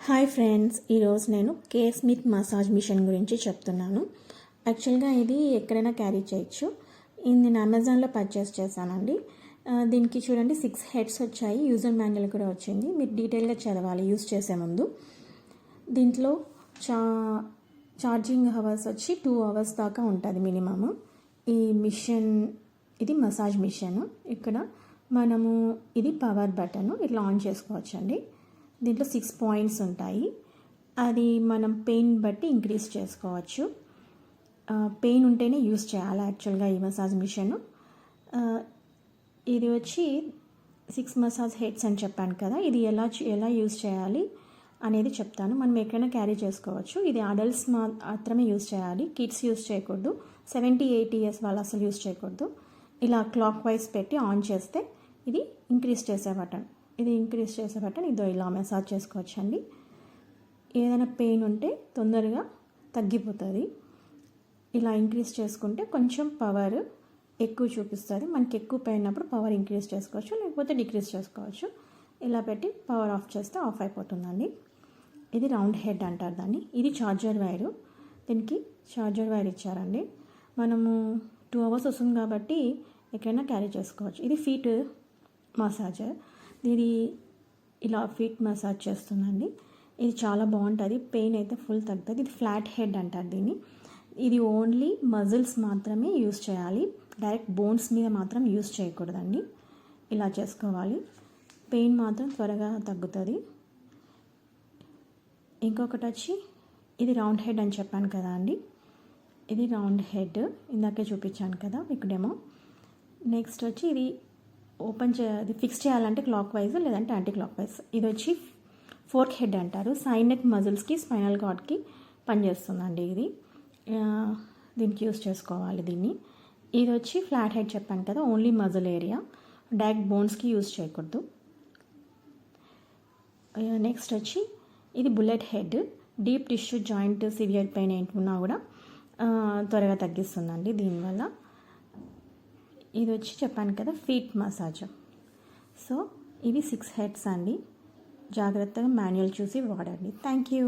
Hi friends, ఈరోజు నేను కే Smith massage machine గురించి చెప్తున్నాను. యాక్చువల్గా ఇది ఎక్కడైనా క్యారీ చేయొచ్చు. ఇది నేను అమెజాన్లో పర్చేస్ చేశానండి. దీనికి చూడండి 6 హెడ్స్ వచ్చాయి, యూజర్ మాన్యువల్ కూడా వచ్చింది. మీరు డీటెయిల్గా చదవాలి యూజ్ చేసే ముందు. దీంట్లో ఛార్జింగ్ అవర్స్ వచ్చి 2 అవర్స్ దాకా ఉంటుంది మినిమమ్. ఈ మిషన్ ఇది మసాజ్ మిషన్. ఇక్కడ మనము ఇది పవర్ బటన్ ఇట్లా ఆన్ చేసుకోవచ్చండి. దీంట్లో 6 పాయింట్స్ ఉంటాయి. అది మనం పెయిన్ బట్టి ఇంక్రీజ్ చేసుకోవచ్చు. పెయిన్ ఉంటేనే యూస్ చేయాలి యాక్చువల్గా ఈ మసాజ్ మిషన్. ఇది వచ్చి 6 మసాజ్ హెడ్స్ అని చెప్పాను కదా, ఇది ఎలా యూస్ చేయాలి అనేది చెప్తాను. మనం ఎక్కడైనా క్యారీ చేసుకోవచ్చు. ఇది అడల్ట్స్ మాత్రమే యూస్ చేయాలి, కిడ్స్ యూస్ చేయకూడదు. 70-80 ఇయర్స్ వాళ్ళు అసలు యూస్ చేయకూడదు. ఇలా క్లాక్ వైజ్ పెట్టి ఆన్ చేస్తే ఇది ఇంక్రీజ్ చేసే బటన్. ఇదో ఇలా మసాజ్ చేసుకోవచ్చండి. ఏదైనా పెయిన్ ఉంటే తొందరగా తగ్గిపోతుంది. ఇలా ఇంక్రీజ్ చేసుకుంటే కొంచెం పవర్ ఎక్కువ చూపిస్తుంది. మనకి ఎక్కువ పెయిన్ ఉన్నప్పుడు పవర్ ఇంక్రీజ్ చేసుకోవచ్చు, లేకపోతే డిక్రీజ్ చేసుకోవచ్చు. ఇలా పెట్టి పవర్ ఆఫ్ చేస్తే ఆఫ్ అయిపోతుందండి. ఇది రౌండ్ హెడ్ అంటారు దాన్ని. ఇది ఛార్జర్ వైరు. దీనికి ఛార్జర్ వైర్ ఇచ్చారండి. మనము 2 అవర్స్ వస్తుంది కాబట్టి ఎక్కడైనా క్యారీ చేసుకోవచ్చు. ఇది ఫీట్ మసాజర్. ఇది ఇలా ఫీట్ మసాజ్ చేస్తుందండి. ఇది చాలా బాగుంటుంది, పెయిన్ అయితే ఫుల్ తగ్గుతుంది. ఇది ఫ్లాట్ హెడ్ అంటారు దీన్ని. ఇది ఓన్లీ మజిల్స్ మాత్రమే యూస్ చేయాలి, డైరెక్ట్ బోన్స్ మీద మాత్రం యూస్ చేయకూడదండి. ఇలా చేసుకోవాలి, పెయిన్ మాత్రం త్వరగా తగ్గుతుంది. ఇంకొకటి వచ్చి ఇది రౌండ్ హెడ్ అని చెప్పాను కదా అండి. ఇది రౌండ్ హెడ్ ఇందాకే చూపించాను కదా మీకు డెమో. నెక్స్ట్ వచ్చి ఇది ఇది ఫిక్స్ చేయాలంటే క్లాక్ వైజ్ లేదంటే యాంటీ క్లాక్ వైజ్. ఇది వచ్చి ఫోర్క్ హెడ్ అంటారు. సైడ్ నెక్ మజిల్స్కి, స్పైనల్ కార్డ్కి పనిచేస్తుందండి. ఇది దీనికి యూస్ చేసుకోవాలి దీన్ని. ఇది వచ్చి ఫ్లాట్ హెడ్ చెప్పాను కదా, ఓన్లీ మజిల్ ఏరియా, డైరెక్ట్ బోన్స్కి యూస్ చేయకూడదు. నెక్స్ట్ వచ్చి ఇది bullet head. Deep tissue joint severe pain ఏంటున్నా కూడా త్వరగా తగ్గిస్తుందండి దీనివల్ల. ఇది వచ్చి చెప్పాను కదా ఫీట్ మసాజ్. సో ఇవి 6 హెడ్స్ అండి. జాగ్రత్తగా మాన్యువల్ చూసి వాడండి. Thank you.